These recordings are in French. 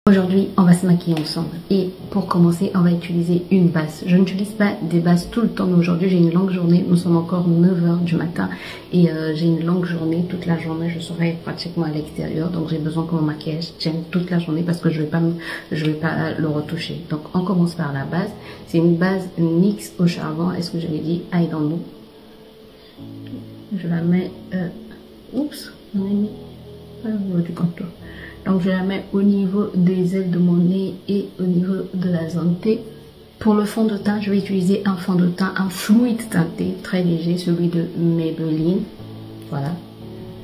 Aujourd'hui, on va se maquiller ensemble et pour commencer, on va utiliser une base. Je n'utilise pas des bases tout le temps, mais aujourd'hui, j'ai une longue journée. Nous sommes encore 9 h du matin et j'ai une longue journée. Toute la journée, je serai pratiquement à l'extérieur, donc j'ai besoin que mon maquillage tienne toute la journée parce que je vais pas le retoucher. Donc, on commence par la base. C'est une base NYX au charbon. Est-ce que je l'ai dit? Eye dans nous. Je la mets... oups, on a mis pas au niveau du contour. Donc je la mets au niveau des ailes de mon nez et au niveau de la zone T. Pour le fond de teint, je vais utiliser un fond de teint, un fluide teinté très léger, celui de Maybelline. Voilà.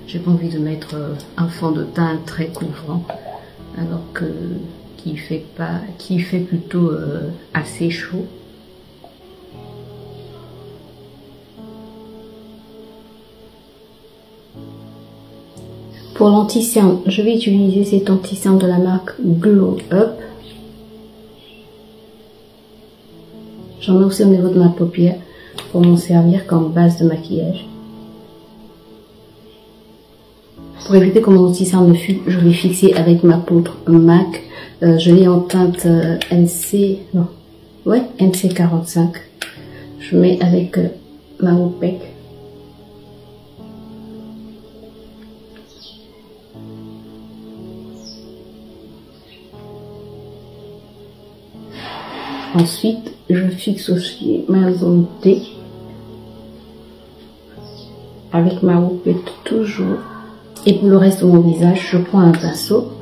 J'ai pas envie de mettre un fond de teint très couvrant, alors que qui fait plutôt assez chaud. Pour l'anti-cerne, je vais utiliser cet anti-cerne de la marque Glow Up. J'en mets aussi au niveau de ma paupière pour m'en servir comme base de maquillage. Pour éviter que mon anti-cerne ne fuite, je vais fixer avec ma poudre MAC. Je l'ai en teinte NC45. Je mets avec ma OPEC. Ensuite, je fixe aussi ma zone T avec ma houppette toujours. Et pour le reste de mon visage, je prends un pinceau.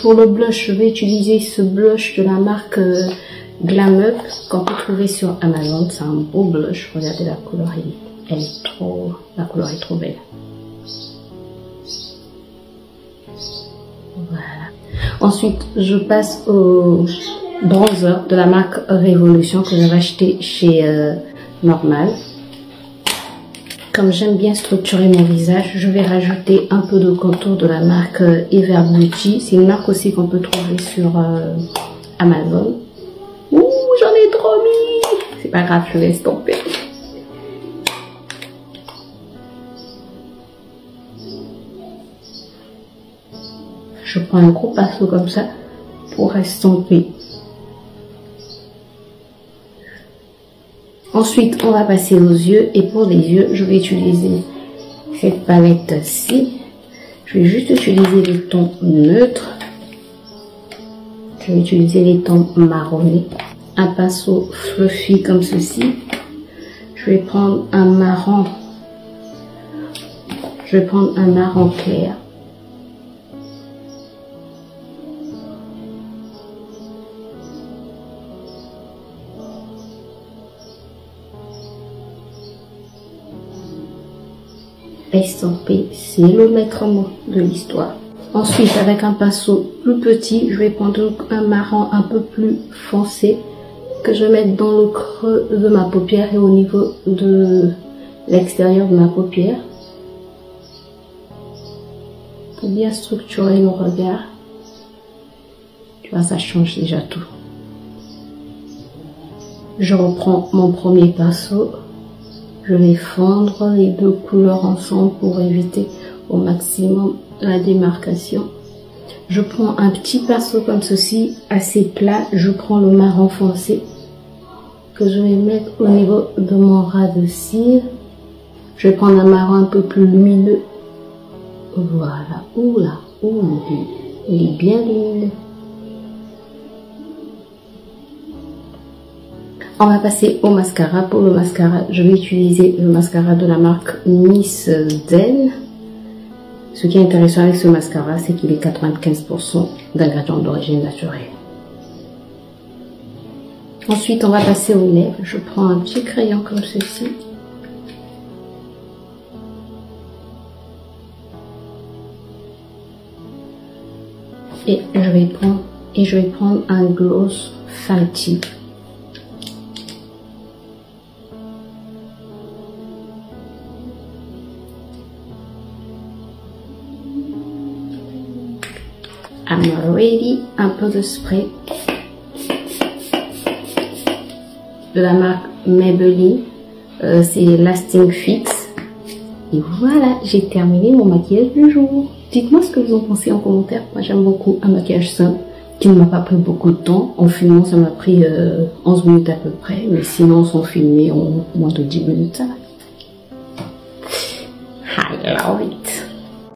Pour le blush, je vais utiliser ce blush de la marque Glam Up qu'on peut trouver sur Amazon. C'est un beau blush. Regardez la couleur, la couleur est trop belle. Voilà. Ensuite, je passe au bronzer de la marque Révolution que j'avais acheté chez Normal. Comme j'aime bien structurer mon visage, je vais rajouter un peu de contour de la marque Ever Beauty. C'est une marque aussi qu'on peut trouver sur Amazon. Ouh, j'en ai trop mis! C'est pas grave, je vais estomper. Je prends un gros pinceau comme ça pour estomper. Ensuite, on va passer aux yeux. Et pour les yeux, je vais utiliser cette palette-ci. Je vais juste utiliser les tons neutres. Je vais utiliser les tons marronnés. Un pinceau fluffy comme ceci. Je vais prendre un marron. Je vais prendre un marron clair. Estomper, c'est le maître mot de l'histoire. Ensuite, avec un pinceau plus petit, je vais prendre un marron un peu plus foncé que je vais mettre dans le creux de ma paupière et au niveau de l'extérieur de ma paupière pour bien structurer le regard. Tu vois, ça change déjà tout. Je reprends mon premier pinceau. Je vais fondre les deux couleurs ensemble pour éviter au maximum la démarcation. Je prends un petit pinceau comme ceci, assez plat. Je prends le marron foncé que je vais mettre au niveau de mon ras de cils. Je vais prendre un marron un peu plus lumineux. Voilà. Oula, il est bien lumineux. On va passer au mascara. Pour le mascara, je vais utiliser le mascara de la marque Miss Zen. Ce qui est intéressant avec ce mascara, c'est qu'il est 95% d'ingrédients d'origine naturelle. Ensuite, on va passer aux lèvres. Je prends un petit crayon comme ceci. Et je vais prendre un gloss Fenty. I'm ready. Un peu de spray de la marque Maybelline. C'est Lasting Fix. Et voilà, j'ai terminé mon maquillage du jour. Dites-moi ce que vous en pensez en commentaire. Moi, j'aime beaucoup un maquillage simple qui ne m'a pas pris beaucoup de temps. En filmant, ça m'a pris 11 minutes à peu près. Mais sinon, sans filmer, en moins de 10 minutes, ça va. I love it.